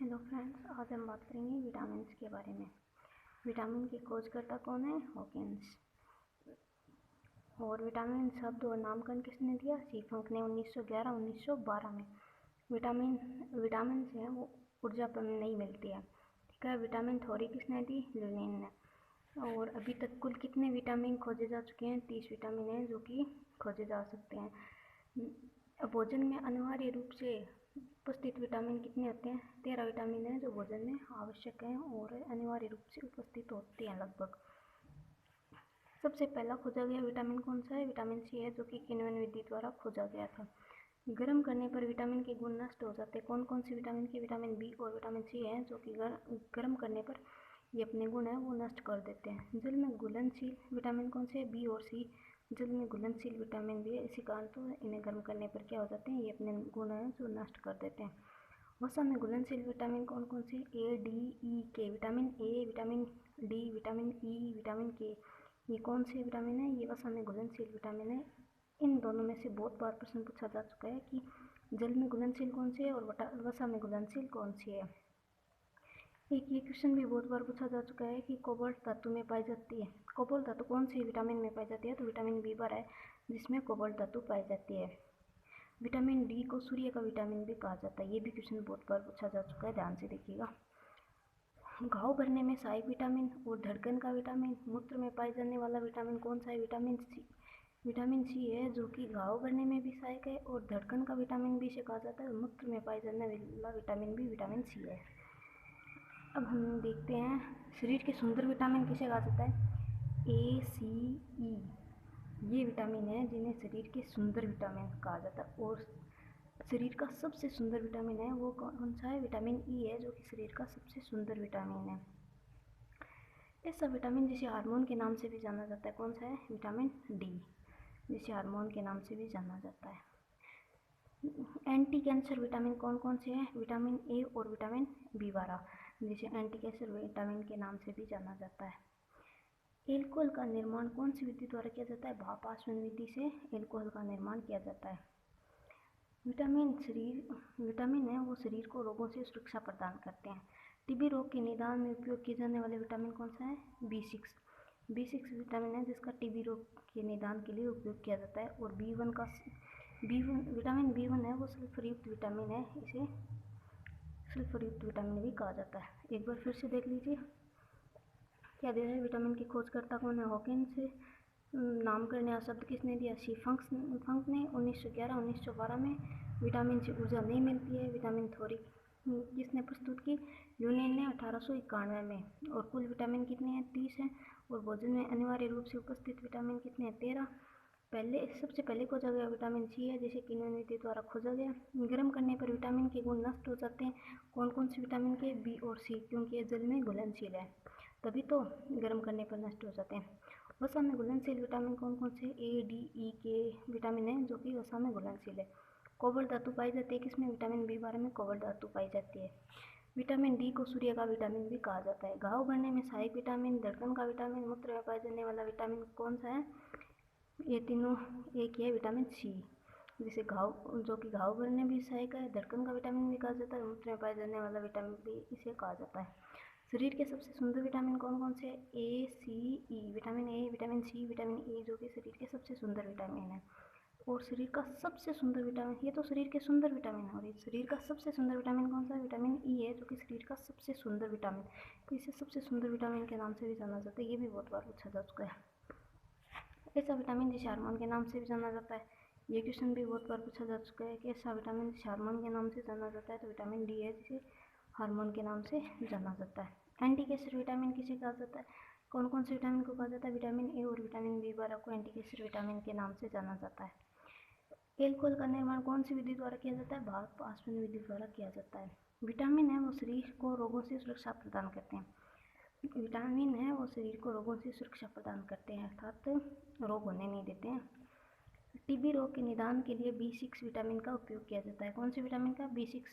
Hello friends, आज हम बात करेंगे विटामिन्स के बारे में। विटामिन की खोजकर्ता कौन है? हॉकिंस। और विटामिन शब्द और नामकरण किसने दिया? सीफंक ने 1911-1912 में। विटामिन से वो ऊर्जा नहीं मिलती है। ठीक है। विटामिन थ्योरी किसने दी? ल्यूलिन ने। और अभी तक कुल कितने विटामिन खोजे जा चुके हैं? 30 विटामिन हैं जो कि खोजे जा सकते हैं। भोजन में अनिवार्य रूप से उपस्थित विटामिन कितने होते हैं? 13 विटामिन हैं जो भोजन में आवश्यक हैं और अनिवार्य रूप से उपस्थित होते हैं लगभग। सबसे पहला खोजा गया विटामिन कौन सा है? विटामिन सी है, जो कि किण्वन विधि द्वारा खोजा गया था। गर्म करने पर विटामिन के गुण नष्ट हो जाते हैं। कौन कौन सी विटामिन के? विटामिन बी और विटामिन सी हैं जो कि गर्म करने पर ये अपने गुण है वो नष्ट कर देते हैं। जल में घुलनशील विटामिन कौन से? बी और सी जल में घुलनशील विटामिन भी है। इसी कारण तो इन्हें गर्म करने पर क्या हो जाते हैं? ये अपने गुण है जो नष्ट कर देते हैं। वसा में घुलनशील विटामिन कौन कौन से? ए, डी, ई, के। Vitamin A, vitamin D, vitamin E, vitamin के, ये कौन से विटामिन है? ये वसा में घुलनशील विटामिन है। इन दोनों में से बहुत बार प्रश्न पूछा जा चुका है कि जल में घुलनशील कौन सी है और वसा में घुलनशील कौन सी है। एक ये क्वेश्चन भी बहुत बार पूछा जा चुका है कि कोबाल्ट धातु में पाई जाती है। कोबाल्ट धातु कौन सी विटामिन में पाई जाती है? तो विटामिन बी12 है जिसमें कोबाल्ट धातु पाई जाती है। विटामिन डी को सूर्य का विटामिन भी कहा जाता है। ये भी क्वेश्चन बहुत बार पूछा जा चुका है, ध्यान से देखिएगा। घाव भरने में सहायक विटामिन और धड़कन का विटामिन। मूत्र में पाए जाने वाला विटामिन कौन सा है? Vitamin C. विटामिन सी है जो कि घाव भरने में भी सहायक है और धड़कन का विटामिन भी इसे कहा जाता है। मूत्र में पाए जाने वाला विटामिन भी विटामिन सी है। अब हम देखते हैं शरीर के सुंदर विटामिन किसे कहा जाता है? ए, सी, ई, ये विटामिन है जिन्हें शरीर के सुंदर विटामिन कहा जाता है। और शरीर का सबसे सुंदर विटामिन है वो कौन सा है? विटामिन ई है जो कि शरीर का सबसे सुंदर विटामिन है। ऐसा विटामिन जिसे हार्मोन के नाम से भी जाना जाता है, कौन सा है? विटामिन डी, जिसे हार्मोन के नाम से भी जाना जाता है। एंटी कैंसर विटामिन कौन कौन से हैं? विटामिन ए और विटामिन बी12, जिसे एंटी कैंसर विटामिन के नाम से भी जाना जाता है। एल्कोहल का निर्माण कौन सी विधि द्वारा किया जाता है? भाप आसवन विधि से एल्कोहल का निर्माण किया जाता है। विटामिन है वो शरीर को रोगों से सुरक्षा प्रदान करते हैं। टीबी रोग के निदान में उपयोग किए जाने वाले विटामिन कौन सा है? बी6। बी6 विटामिन है जिसका टीबी रोग के निदान के लिए उपयोग किया जाता है। और विटामिन बी1 है वो सल्फरयुक्त विटामिन है, इसे सल्फरयुक्त विटामिन भी कहा जाता है। एक बार फिर से देख लीजिए क्या दे रहा है। विटामिन की खोजकर्ता कौन है? हॉकिंस। नामकरण या शब्द किसने दिया? फंक ने 1911-1912 में। विटामिन से ऊर्जा नहीं मिलती है। विटामिन थ्योरी किसने प्रस्तुत की? ल्यूलिन ने 1891 में। और कुल विटामिन कितने हैं? 30 हैं। और भोजन में अनिवार्य रूप से उपस्थित विटामिन कितने हैं? 13। सबसे पहले खोजा गया विटामिन सी है जिसे किण्वन विधि द्वारा खोजा गया। गर्म करने पर विटामिन के गुण नष्ट हो जाते हैं। कौन कौन से विटामिन के? बी और सी, क्योंकि ये जल में घुलनशील है, तभी तो गर्म करने पर नष्ट हो जाते हैं। वसा में घुलनशील विटामिन कौन कौन से? ए, डी, ई, के विटामिन है जो कि वसा में घुलनशील है। कोबाल्ट धातु पाई जाती है किसमें? विटामिन बी12 में कोबाल्ट धातु पाई जाती है। विटामिन डी को सूर्य का विटामिन भी कहा जाता है। घाव भरने में सहायक विटामिन, धड़कन का विटामिन, मूत्र में पाए जाने वाला विटामिन कौन सा है? ये तीनों एक ही है, विटामिन सी, जिसे जो कि घाव भरने भी सहायक है, धड़कन का विटामिन भी कहा जाता है, मूत्र में पाए जाने वाला विटामिन भी इसे कहा जाता है। शरीर के सबसे सुंदर विटामिन कौन कौन से? A, C, E. Vitamin A, vitamin C, vitamin E जो कि शरीर के सबसे सुंदर विटामिन है। और शरीर का सबसे सुंदर विटामिन, ये तो शरीर के सुंदर विटामिन है, और ये शरीर का सबसे सुंदर विटामिन कौन सा है? विटामिन ई है जो कि शरीर का सबसे सुंदर विटामिन, इसे सबसे सुंदर विटामिन के नाम से भी जाना जाता है। ये भी बहुत बार पूछा जा चुका है। ऐसा विटामिन जिसे हार्मोन के नाम से भी जाना जाता है, ये क्वेश्चन भी बहुत बार पूछा जा चुका है कि ऐसा विटामिन जिसे हार्मोन के नाम से जाना जाता है, तो विटामिन डी है जिसे हार्मोन के नाम से जाना जाता है। एंटी कैंसर विटामिन किसे कहा जाता है? कौन कौन से विटामिन को कहा जाता है? विटामिन ए और विटामिन बी12 को एंटी कैंसर विटामिन के नाम से जाना जाता है। एल्कोहल का निर्माण कौन सी विधि द्वारा किया जाता है? भाप आसवन विधि द्वारा किया जाता है। विटामिन है वो शरीर को रोगों से सुरक्षा प्रदान करते हैं। विटामिन है वो शरीर को रोगों से सुरक्षा प्रदान करते हैं, अर्थात रोग होने नहीं देते हैं। टीबी रोग के निदान के लिए बी6 विटामिन का उपयोग किया जाता है। कौन से विटामिन का? बी6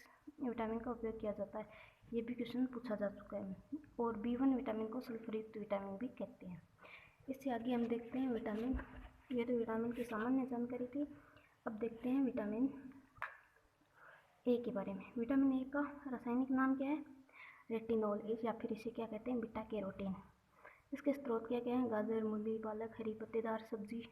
विटामिन का उपयोग किया जाता है। ये भी क्वेश्चन पूछा जा चुका है। और बी1 विटामिन को सल्फरयुक्त विटामिन भी कहते हैं। इससे आगे हम देखते हैं विटामिन। ये तो विटामिन की सामान्य जानकारी थी। अब देखते हैं विटामिन ए के बारे में। विटामिन ए का रासायनिक नाम क्या है? रेटिनोल, या फिर इसे क्या कहते हैं? Beta carotene. इसके स्रोत क्या क्या हैं? गाजर, मूली, पालक, हरी पत्तेदार सब्जी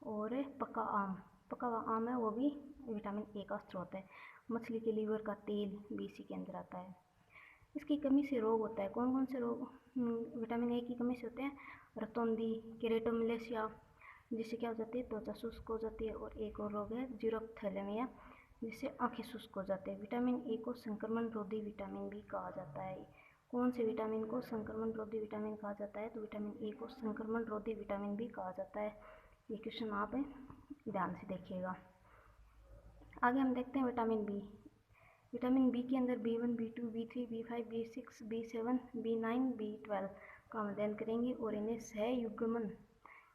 और पका आम। पका हुआ आम है वो भी विटामिन ए का स्रोत है। मछली के लीवर का तेल भी इसी के अंदर आता है। इसकी कमी से रोग होता है। कौन कौन से रोग विटामिन ए की कमी से होते हैं? रतौंधी, केरेटोमलेशिया, जिससे क्या हो जाती है? त्वचा शुष्क हो जाती है। और एक और रोग है जीरोप्थेलेमिया, जिससे आंखें शुष्क हो जाते हैं। विटामिन ए को संक्रमण रोधी विटामिन भी कहा जाता है। कौन से विटामिन को संक्रमण रोधी विटामिन कहा जाता है? तो विटामिन ए को संक्रमण रोधी विटामिन भी कहा जाता है। ये क्वेश्चन आप ध्यान से देखिएगा। आगे हम देखते हैं विटामिन बी। विटामिन बी के अंदर B1, B2, B3, B5, B6, B7, B9, B12 का अध्ययन करेंगे और इन्हें सहयुग्मन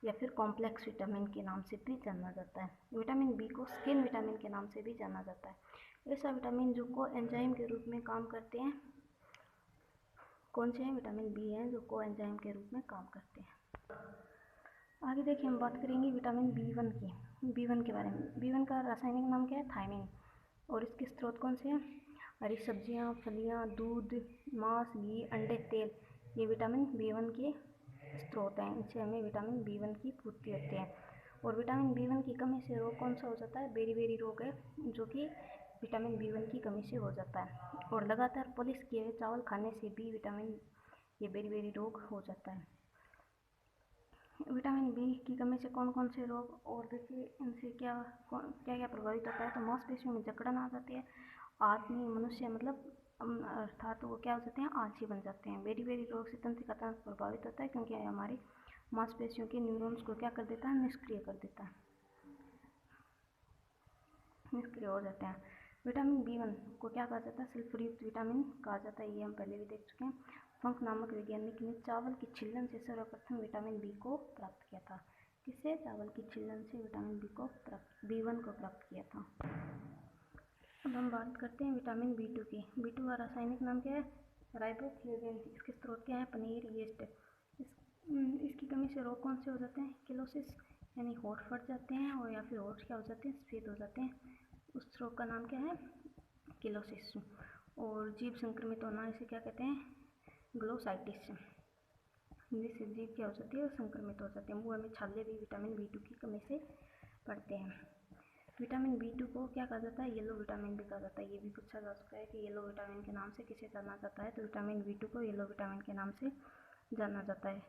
या फिर कॉम्प्लेक्स विटामिन के नाम से भी जाना जाता है। विटामिन बी को स्किन विटामिन के नाम से भी जाना जाता है। ऐसा विटामिन जो को एंजाइम के रूप में काम करते हैं। कौन से हैं? विटामिन बी हैं जो को एंजाइम के रूप में काम करते हैं। आगे देखिए हम बात करेंगे विटामिन B1 की। B1 के बारे में। B1 का रासायनिक नाम क्या है? थायमिन। और इसके स्रोत कौन से हैं? हरी सब्जियां, फलियां, दूध, मांस, घी, अंडे, तेल। ये विटामिन B1 के स्रोत हैं। इनसे हमें विटामिन B1 की पूर्ति होती है। और विटामिन B1 की कमी से रोग कौन सा हो जाता है? बेरी रोग है, जो कि विटामिन B1 की कमी से हो जाता है। और लगातार पॉलिश किए हुए चावल खाने से भी ये बेरी रोग हो जाता है। विटामिन बी की कमी से कौन कौन से रोग, और देखिए इनसे क्या क्या प्रभावित होता है? तो मांसपेशियों में जकड़न आ जाती है। आदमी, मनुष्य मतलब अर्थात वो क्या हो जाते हैं? आलसी बन जाते हैं। बेरी रोग से तंत्रिका तंत्र प्रभावित होता है, क्योंकि हमारी मांसपेशियों के न्यूरॉन्स को क्या कर देता है? निष्क्रिय कर देता है, निष्क्रिय हो जाते हैं। विटामिन B1 को क्या कहा जाता है? सल्फरयुक्त विटामिन कहा जाता है। ये हम पहले भी देख चुके हैं। फंक नामक वैज्ञानिक ने चावल की छिलन से सर्वप्रथम विटामिन बी को प्राप्त किया था। किससे? चावल की छिलन से विटामिन B1 को प्राप्त किया था। अब हम बात करते हैं विटामिन B2 की। B2 का रासायनिक नाम क्या है? राइबोफ्लेविन। इसके स्रोत क्या है? पनीर, यीस्ट। इसकी कमी से रोग कौन से हो जाते हैं? किलोसिस, यानी होठ फट जाते हैं, और या फिर होठ क्या हो जाते हैं? सफ़ेद हो जाते हैं। उस रोग का नाम क्या है? किलोसिस। और जीभ संक्रमित होना, इसे क्या कहते हैं? ग्लोसाइटिस। जिससे जीभ क्या हो जाती है? संक्रमित हो जाती है। मुँह में छाले भी विटामिन B2 की कमी से पड़ते हैं। विटामिन B2 को क्या कहा जाता है? येलो विटामिन भी कहा जाता है। ये भी पूछा जा चुका है कि येलो विटामिन के नाम से किसे जाना जाता है? तो विटामिन B2 को येलो विटामिन के नाम से जाना जाता है।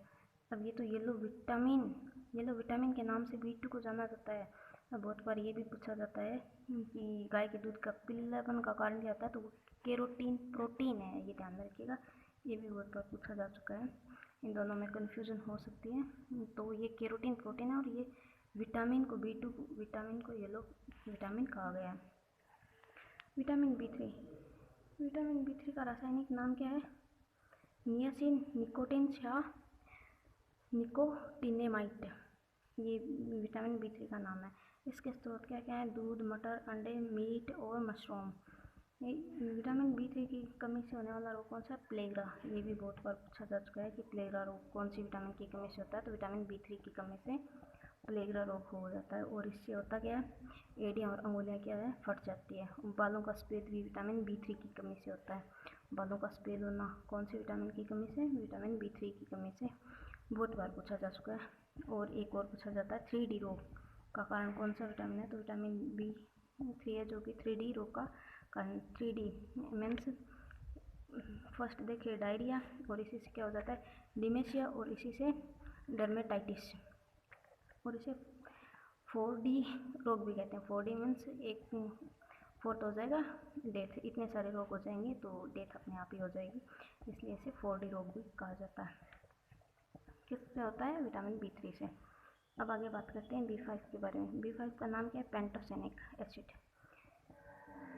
अब ये तो येलो विटामिन के नाम से B2 को जाना जाता है। अब बहुत बार ये भी पूछा जाता है कि गाय के दूध का पीलापन का कारण क्या होता है? तो वो केरोटीन प्रोटीन है, ये ध्यान रखिएगा। ये भी बहुत बार पूछा जा चुका है। इन दोनों में कन्फ्यूजन हो सकती है। तो ये केरोटीन प्रोटीन है, और ये विटामिन को B2 विटामिन को येलो विटामिन कहा गया है। विटामिन B3 का रासायनिक नाम क्या है? नियासिन, निकोटिन या निकोटिनेमाइड। ये विटामिन B3 का नाम है। इसके स्रोत क्या क्या है? दूध, मटर, अंडे, मीट और मशरूम। विटामिन B3 की कमी से होने वाला रोग कौन सा है? प्लेगरा। ये भी बहुत बार पूछा जा चुका है कि प्लेगरा रोग कौन सी विटामिन की कमी से होता है? तो विटामिन B3 की कमी से प्लेगरा रोग हो जाता है। और इससे होता क्या है? एड़ियाँ और अंगुलियाँ क्या है? फट जाती है। बालों का सफ़ेद भी विटामिन B3 की कमी से होता है। बालों का सफ़ेद होना कौन सी विटामिन की कमी से? विटामिन B3 की कमी से। बहुत बार पूछा जा चुका है। और एक और पूछा जाता है 3D रोग का कारण कौन सा विटामिन है? तो विटामिन B3 है, जो कि 3D रोग का कारण। 3D मीन्स फर्स्ट देखिए डायरिया, और इसी से क्या हो जाता है? डिमेंशिया, और इसी से डर्मेटाइटिस, और इसे 4D रोग भी कहते हैं। 4D मीन्स एक फोर्थ हो जाएगा डेथ। इतने सारे रोग हो जाएंगे तो डेथ अपने आप ही हो जाएगी, इसलिए इसे 4D रोग भी कहा जाता है। किससे होता है? विटामिन B3 से। अब आगे बात करते हैं B5 के बारे में। B5 का नाम क्या है? पेंटोसेनिक एसिड।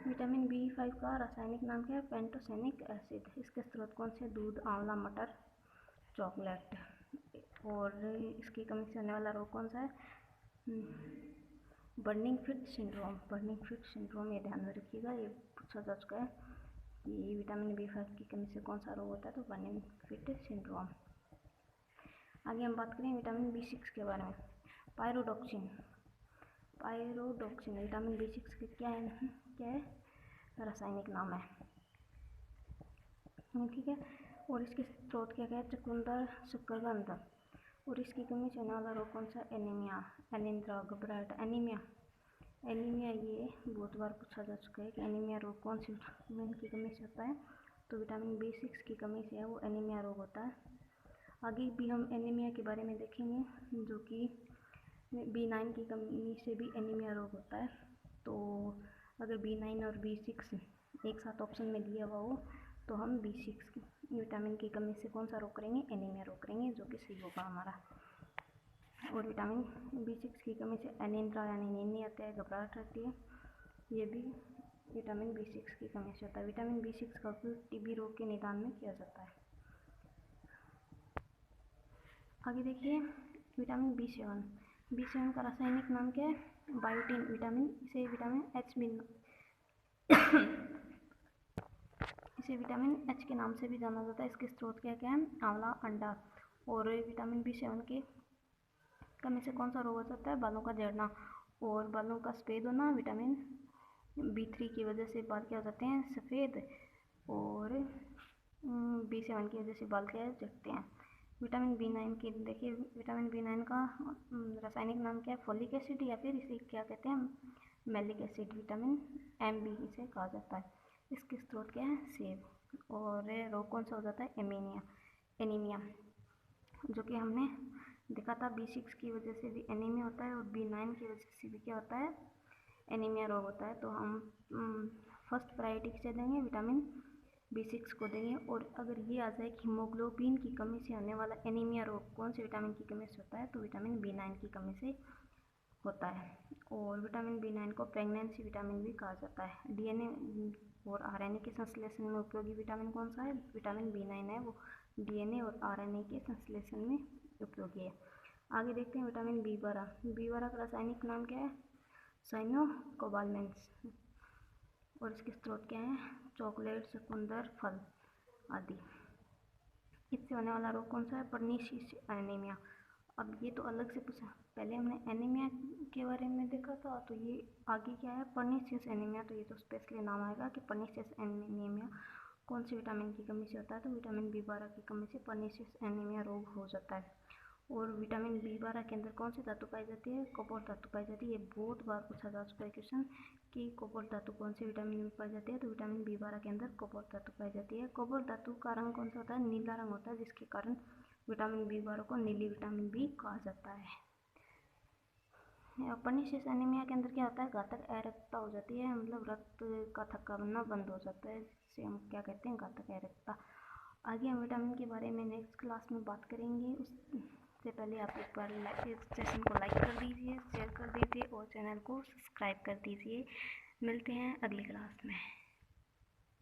विटामिन B5 का रासायनिक नाम क्या है? पेंटोसेनिक एसिड। इसके स्रोत कौन से? दूध, आंवला, मटर, चॉकलेट। और इसकी कमी से होने वाला रोग कौन सा है? Burning fit syndrome. ये ध्यान में रखिएगा, ये पूछा जा चुका है कि विटामिन B5 की कमी से कौन सा रोग होता है? तो बर्निंग फिट सिंड्रोम। आगे हम बात करें विटामिन B6 के बारे में। पायरोडॉक्सिन। विटामिन B6 के क्या है? रासायनिक नाम है, ठीक है। और इसके स्रोत क्या है, चुकंदर, शकरकंद। और इसकी कमी से होने वाला रोग कौन सा, एनीमिया, एनिंद्रा, घबराहट, एनीमिया। एनीमिया ये बहुत बार पूछा जा चुका है कि एनीमिया रोग कौन सी विटामिन की कमी से होता है, तो विटामिन B6 की कमी से है वो एनीमिया रोग होता है। आगे भी हम एनीमिया के बारे में देखेंगे, जो कि B9 की कमी से भी एनीमिया रोग होता है। तो अगर B9 और B6 एक साथ ऑप्शन में दिया हुआ हो तो हम B6 विटामिन की कमी से कौन सा रोग करेंगे, एनीमिया रोग करेंगे, जो कि सही होगा हमारा। और विटामिन B6 की कमी से अनिद्रा यानी नींद नहीं आती है, घबराहट रहती है, ये भी विटामिन B6 की कमी से होता है। विटामिन B6 का उपयोग टीबी रोग के निदान में किया जाता है। आगे देखिए विटामिन B7 का रासायनिक नाम क्या है, बायोटीन विटामिन। इसे विटामिन H के नाम से भी जाना जाता है। इसके स्रोत क्या क्या है, आंवला, अंडा। और विटामिन B7 के कमी से कौन सा रोग हो सकता है, बालों का झड़ना और बालों का सफ़ेद होना। विटामिन B3 की वजह से बाल क्या हो जाते हैं, सफ़ेद। और B7 की वजह से बाल क्या झड़ते हैं। विटामिन B9 की देखिए, विटामिन B9 का रासायनिक नाम क्या है, फोलिक एसिड, या फिर इसे क्या कहते हैं, मैलिक एसिड, विटामिन MB इसे कहा जाता है। इसके स्रोत क्या है, सेब। और रोग कौन सा हो जाता है, एनीमिया, जो कि हमने देखा था B6 की वजह से भी एनीमिया होता है और B9 की वजह से भी क्या होता है, एनीमिया रोग होता है। तो हम फर्स्ट प्रायोरिटी किसे देंगे, विटामिन B6 को देंगे। और अगर ये आ जाए कि हीमोग्लोबिन की कमी से होने वाला एनीमिया रोग कौन से विटामिन की कमी से होता है, तो विटामिन B9 की कमी से होता है। और विटामिन B9 को प्रेगनेंसी विटामिन भी कहा जाता है। DNA और RNA के संश्लेषण में उपयोगी विटामिन कौन सा है, विटामिन B9 है, वो DNA और RNA के संश्लेषण में उपयोगी है। आगे देखते हैं विटामिन B12 का रासायनिक नाम क्या है, साइनोकोबालमेंस। और इसके स्रोत क्या हैं, चॉकलेट, चुकंदर, फल आदि। इससे होने वाला रोग कौन सा है, पर्नीशियस एनीमिया। अब ये तो अलग से पूछा, पहले हमने एनीमिया के बारे में देखा था, तो ये आगे क्या है, पर्नीशियस एनीमिया। तो ये तो स्पेशली नाम आएगा कि पर्नीशियस एनीमिया कौन से विटामिन की कमी से होता है, तो विटामिन B12 की कमी से पर्नीशियस एनीमिया रोग हो जाता है। और विटामिन B12 के अंदर कौन सी धातु पाई जाती है, कॉपर धातु पाई जाती है। ये बहुत बार पूछा जा चुका है क्वेश्चन कि कॉपर धातु कौन से विटामिन में पाई जाती है, तो विटामिन B12 के अंदर कॉपर धातु पाई जाती है। कॉपर धातु का रंग कौन सा होता है, नीला रंग होता है, जिसके कारण विटामिन B12 को नीली विटामिन B कहा जाता है। पर्नीशियस एनीमिया के अंदर क्या होता है, घातक अरेक्तता हो जाती है, मतलब रक्त का थक्का बनना बंद हो जाता है, जिसे हम क्या कहते हैं, घातक अरेक्तता। आगे हम विटामिन के बारे में नेक्स्ट क्लास में बात करेंगे। उससे पहले आप एक बार इस सेशन को लाइक कर दीजिए, शेयर कर दीजिए और चैनल को सब्सक्राइब कर दीजिए। मिलते हैं अगली क्लास में।